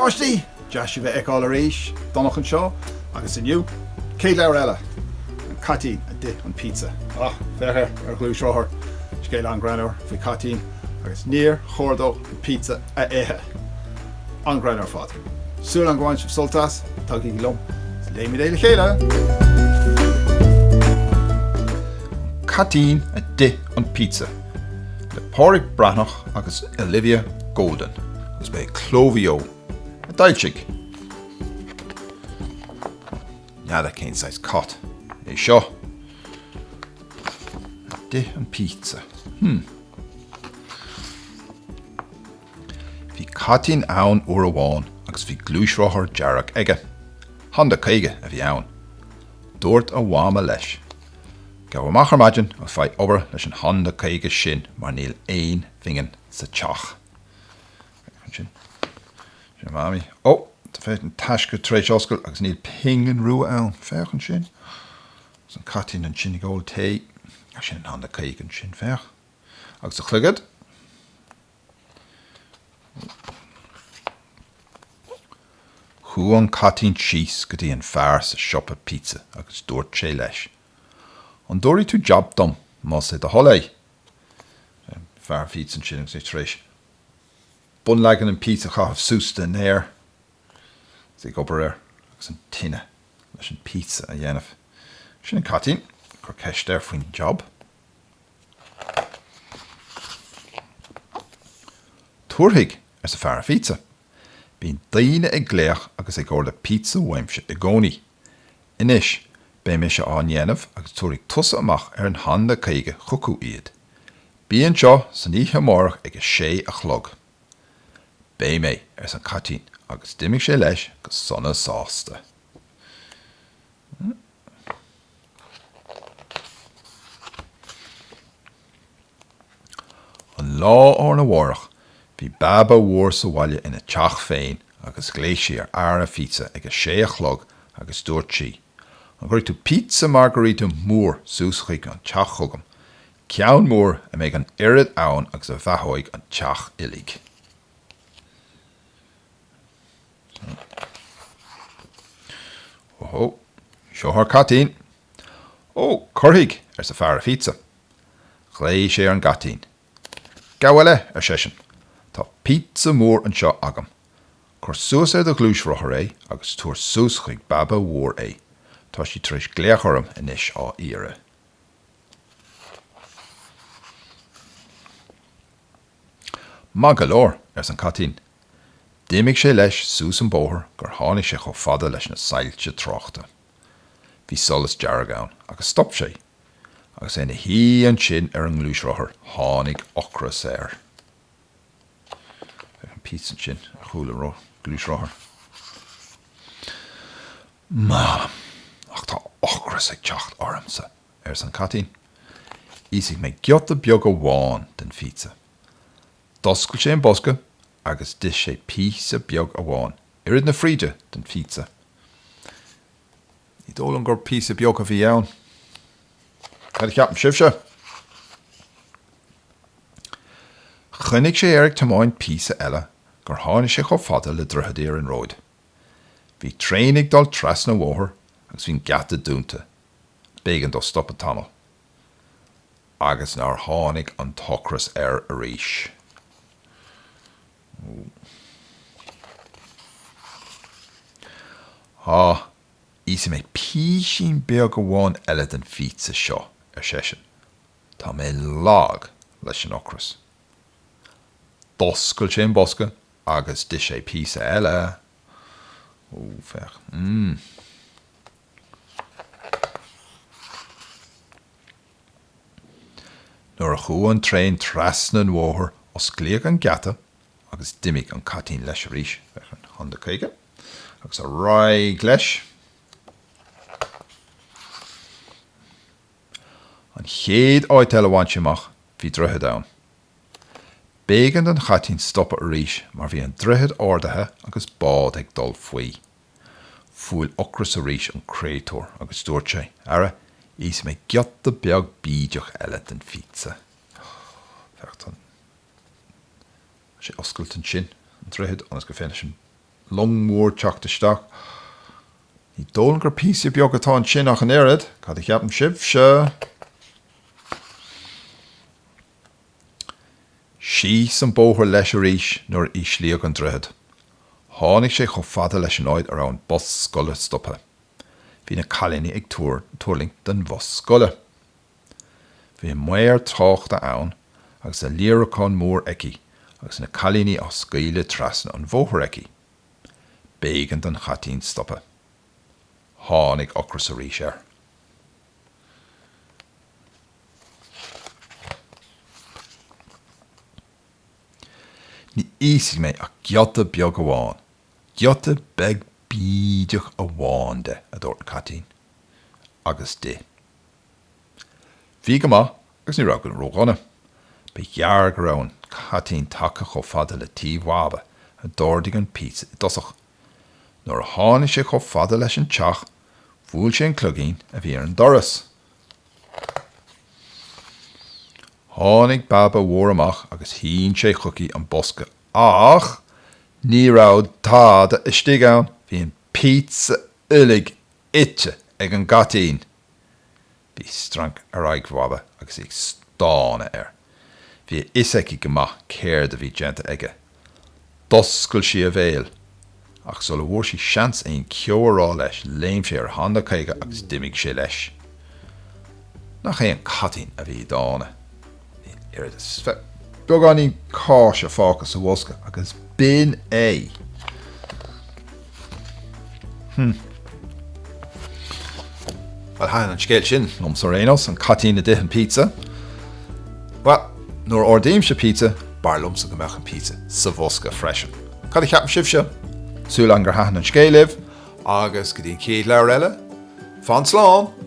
Táistí, deis bheith eáil a rééis, donach an seo, agus inniu, cé leir eile, an catín a di an pizza. Fecha glúisráthir, scéile an granúir fao catín, agus níor chóirdó pizza a éthe. An granúir fad. Súil an gháin sultas, tugí lom, léimi déile chéile. Catín a di an pizza. Le Pádraig Breathnach agus Olivia Golden. Agus bé Clovio a dailsigh. Nead a cén sais cot. É seo. A di an pizza. Bhí catín ann uair amháin agus bhí glúisráthir dearach aige. Handa caige a bhí ann. Dúirt a bháma leis. Gabh amach ar maidin a bhaid obair leis an handa caige sin mar níl éon bhingin sa teach. Sin mami. Tá féit an taisce tréis oscail agus níl pingan rua ann fech an sin. Agus an catín an sin i ggóil té agus sin an handa caige an sin fech. Agus a chluigad. Chu an catín síos go dtí an fearr sa siopa pizza agus dúirt sé leis. An dóirí tú job dom má sé de thola. Fearr fís an sin agus é tréis. Bun legan an pizza chahabh sústa in air. Sé gobar agus an tine leis an pizza a dhéanamh. Sin an catín, chu ceist ar faoin job. Tuairthaigh ar sa fearr pizza. Bhín daoine ag gléach agus ag ggóir le pizza weimse i gcónaí. Inis, bé mé se an dhéanamh agus tuairigh tusa amach ar an handa caige chucú iad. Bíonn seo saníthe mórach ag sé a chlog. Bé mé ar san catín agus dimigh sé leis go sonna sásta. An lá ar na mhórach, bhí baba mhór sa bhaile ina teach féin agus gléisi ar airna pizza ag sé a chlog agus dúirt sí. An gcuir tú pizza margarita mór sús chuig an teach chugam. Ceann mór a méid an irid ann agus a bheithóig an teach ilig. Seo thar catín. Curthaigh ar sa fearr pizza. Chléigh sé ar an catín. Gabhfuile ar seisin. Tá pizza mór an seo agam. Chur suas ar do glúisráthir é agus túair sús chuig baba mhór é. Tá sí tríis gléachorm inis á íre. Má go leor ar san catín. D'imigh sé leis sús an bóthar gur tháinig sé chomh fada leis na sailte tráchta. Bhí solas dearg ann agus stop sé. Agus éna hí an sin ar an glúisráthir tháinig ocras air. An pizza sin a chúla ró glúisráthir. Má, ach tá ocras ag teacht ormsa ar san catín. Ísigh mé giota beag amháin den pizza. Doscail sé an bosca agus dis sé písa beag amháin. Irid na fríde den pizza. Ní dóil an gur písa beag a bhí ann. Cad ceapan sibse. Chnoic sé éirigh tamáin písa eile gur tháinig sé chomh fada le drochadaíar an róid. Bhí trénig dul tras na mhóthar agus bhín gata dúnta. Bégan do stop an tamil. Agus nar tháinig an tocras ar a ríis. Ísa mé písín beag amháin eile den pizza seo ar seisin. Tá mé lag leis an ocras. Doscail sé an bosca agus dis sé písa eile. Fech. Nuair a chuan tréin trasna an mhóthar os gléag an gata agus dimigh an catín leis a ríis fech an handa caige agus a raig leis. An chéad áit eile bhaint amach bhí drochad ann. Bégan an chatín stoppa a ríis mar bhí an drochad ordathe agus bád ag dul faoi. Fuail ocras a ríis an créatóir agus dúirt sé, ara, ís mé giota beag bídeach eile den pizza. Fecht an sé oscailt an sin, an drochad agus go féine sin longmór teachtasteach. Ní dólan gur píosa beag atá an sin ach an éad, cad ich ceapan sibh se. Síos an bóthar leis a rís nuair íslíodh an droichead. Tháinig sé chomh fada leis an áid ar an bus scoile stoppe. Bhí na cailíní ag tuairling den bus scoile. Bhí muir tráchta ann agus a líorachán mór eici agus na cailíní á scaoile trasna an bhóthar eici. Bégan den chatín stoppe. Tháinig ocras a rís ar. Ní ísigh mé ach giota beag amháin. Giota beg bídeach amháin de a dúirt an chatín. Agus de. Bhí go maith agus ní raibh go róghana. Ba ghearr go raibh an chatín taca chomh fada le tíomhhabe a dordaigh an pizza i dosach. Nuair a tháinig sé chomh fada leis an teach, bhúil sé an clogín a bhí ar an doras. Tháinig baba mhór amach agus híonn sé chucaí an bosca ach ní raibh tád a istigh ann, bhí an pizza uilig ite ag an gatín. Bhí stranc ar agmhabe agus ag stána air. Bhí iseici go maith céir de bhí genta aige. Doscail si a bhéal, ach sola bhór sí seans aon ceorrá leis léim sé ar handa caige agus dimigh sé leis. Nach é an chatín a bhí dána. Beag an íon cáis a fácas sa bhosca agus bin é. Well, hain an scéil sin lom sa rénos an chatín a dith an pizza. Well, nuair ordéim se pizza, bar lumsa go meach an pizza sa bhosca freisin. Cad ich ceapan sibh se? Súil an gur hain an scéileh agus go dtíon céad leabhar eile. Fan slán!